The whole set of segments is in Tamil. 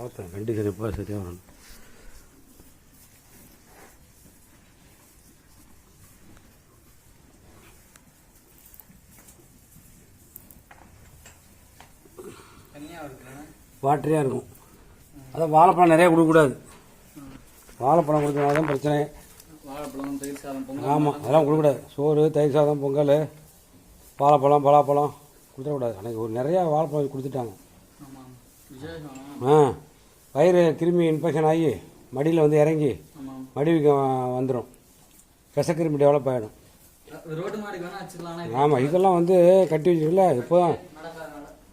பார்த்தேன் கண்டிஷன் எப்போ சரியாக வரணும். வாட்டரியாக இருக்கும். அதான் வாழைப்பழம் நிறையா கொடுக்கக்கூடாது. வாழைப்பழம் கொடுத்தனால தான் பிரச்சனை. வாழைப்பழம், தயிர் சாதம், பொங்கல். ஆமாம், அதெல்லாம் கொடுக்கக்கூடாது. சோறு, தயிர் சாதம், பொங்கல், வாழைப்பழம், பலாப்பழம் கொடுத்துடக்கூடாது. அன்றைக்கி ஒரு நிறையா வாழைப்பழம் கொடுத்துட்டாங்க. வயிறு கிருமி இன்ஃபெக்ஷன் ஆகி மடியில் வந்து இறங்கி மடிவுக்கு வந்துடும். விஷக்கிருமி டெவலப் ஆகிடும். ஆமாம், இதெல்லாம் வந்து கட்டி வச்சுக்கல எப்போதும்.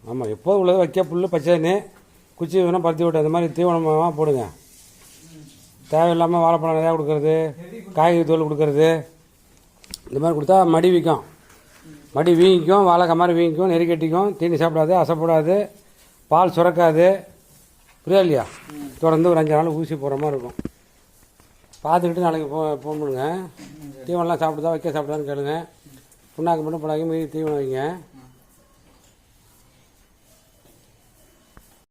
ஆமாம், எப்போதும் உள்ளது வைக்க புல் பச்சைன்னு குச்சி வேணால் பருத்தி விட்டு அந்த மாதிரி தீவனமாக போடுங்க. தேவையில்லாமல் வாழைப்பழம் நிறையா கொடுக்கறது, காய்கறி தோல் கொடுக்கறது, இந்த மாதிரி கொடுத்தா மடி வீக்கம். மடி வீங்கிக்கும், வாழைக்காய் மாதிரி வீங்கிக்கும், நெறிக்கட்டிக்கும், தீனி சாப்பிடாது, அசைப்படாது, பால் சுரக்காது. புரியா இல்லையா? தொடர்ந்து ஒரு 5 நாள் ஊசி போகிற மாதிரி இருக்கும். பார்த்துக்கிட்டு நாளைக்கு ஃபோன் பண்ணுங்க. தீவனம்லாம் சாப்பிடுதா வைக்க சாப்பிடுதான்னு கேளுங்க. புண்ணாக்கு மட்டும் போடாங்க, மீதி தீவனம் வைங்க.